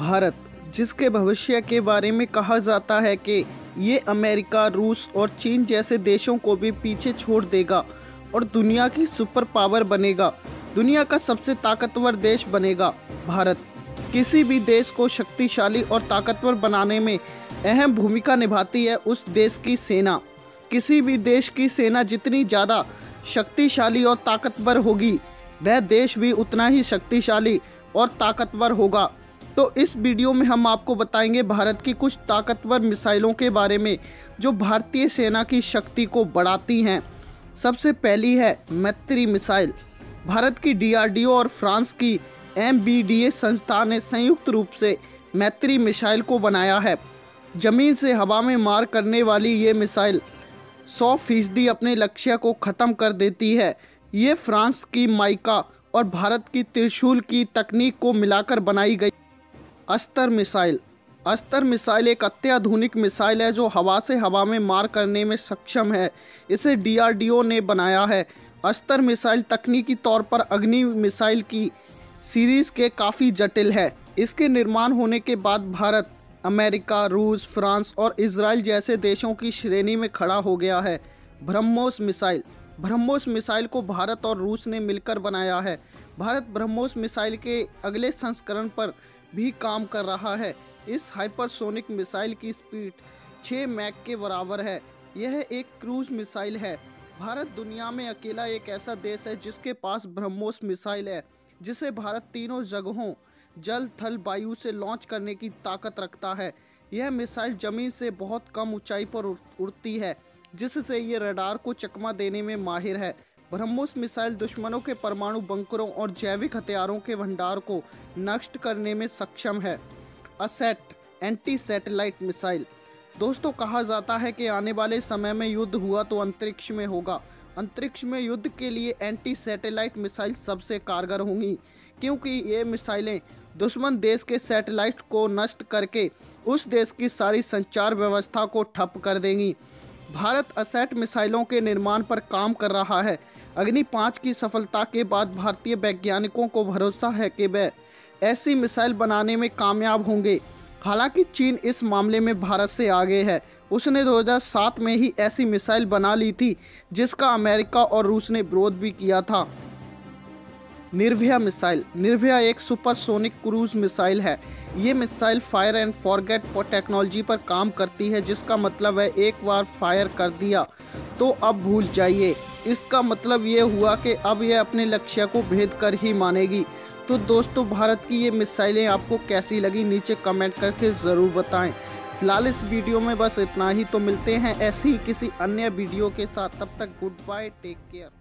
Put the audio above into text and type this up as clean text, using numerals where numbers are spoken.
भारत, जिसके भविष्य के बारे में कहा जाता है कि ये अमेरिका, रूस और चीन जैसे देशों को भी पीछे छोड़ देगा और दुनिया की सुपर पावर बनेगा, दुनिया का सबसे ताकतवर देश बनेगा। भारत किसी भी देश को शक्तिशाली और ताकतवर बनाने में अहम भूमिका निभाती है। उस देश की सेना, किसी भी देश की सेना जितनी ज़्यादा शक्तिशाली और ताकतवर होगी, वह देश भी उतना ही शक्तिशाली और ताकतवर होगा। तो इस वीडियो में हम आपको बताएंगे भारत की कुछ ताकतवर मिसाइलों के बारे में जो भारतीय सेना की शक्ति को बढ़ाती हैं। सबसे पहली है मैत्री मिसाइल। भारत की DRDO और फ्रांस की MBDA संस्था ने संयुक्त रूप से मैत्री मिसाइल को बनाया है। ज़मीन से हवा में मार करने वाली ये मिसाइल 100% अपने लक्ष्य को ख़त्म कर देती है। ये फ्रांस की माइका और भारत की त्रिशूल की तकनीक को मिलाकर बनाई गई। अस्त्र मिसाइल। अस्त्र मिसाइल एक अत्याधुनिक मिसाइल है जो हवा से हवा में मार करने में सक्षम है। इसे DRDO ने बनाया है। अस्त्र मिसाइल तकनीकी तौर पर अग्नि मिसाइल की सीरीज़ के काफ़ी जटिल है। इसके निर्माण होने के बाद भारत अमेरिका, रूस, फ्रांस और इजराइल जैसे देशों की श्रेणी में खड़ा हो गया है। ब्रह्मोस मिसाइल। ब्रह्मोस मिसाइल को भारत और रूस ने मिलकर बनाया है। भारत ब्रह्मोस मिसाइल के अगले संस्करण पर भी काम कर रहा है। इस हाइपरसोनिक मिसाइल की स्पीड 6 मैक के बराबर है। यह एक क्रूज मिसाइल है। भारत दुनिया में अकेला एक ऐसा देश है जिसके पास ब्रह्मोस मिसाइल है, जिसे भारत तीनों जगहों जल, थल, वायु से लॉन्च करने की ताकत रखता है। यह मिसाइल ज़मीन से बहुत कम ऊंचाई पर उड़ती है, जिससे ये रडार को चकमा देने में माहिर है। ब्रह्मोस मिसाइल दुश्मनों के परमाणु बंकरों और जैविक हथियारों के भंडार को नष्ट करने में सक्षम है। असैट एंटी सैटेलाइट मिसाइल। दोस्तों, कहा जाता है कि आने वाले समय में युद्ध हुआ तो अंतरिक्ष में होगा। अंतरिक्ष में युद्ध के लिए एंटी सैटेलाइट मिसाइल सबसे कारगर होंगी, क्योंकि ये मिसाइलें दुश्मन देश के सैटेलाइट को नष्ट करके उस देश की सारी संचार व्यवस्था को ठप कर देंगी। भारत असैट मिसाइलों के निर्माण पर काम कर रहा है। अग्नि 5 की सफलता के बाद भारतीय वैज्ञानिकों को भरोसा है कि वे ऐसी मिसाइल बनाने में कामयाब होंगे। हालांकि चीन इस मामले में भारत से आगे है। उसने 2007 में ही ऐसी मिसाइल बना ली थी, जिसका अमेरिका और रूस ने विरोध भी किया था। निर्भया मिसाइल। निर्भया एक सुपरसोनिक क्रूज मिसाइल है। ये missile fire and forget technology पर काम करती है, जिसका मतलब है एक बार फायर कर दिया तो अब भूल जाइए। इसका मतलब ये हुआ कि अब यह अपने लक्ष्य को भेद कर ही मानेगी। तो दोस्तों, भारत की ये मिसाइलें आपको कैसी लगी, नीचे कमेंट करके ज़रूर बताएं। फिलहाल इस वीडियो में बस इतना ही। तो मिलते हैं ऐसी ही किसी अन्य वीडियो के साथ। तब तक गुड बाय, टेक केयर।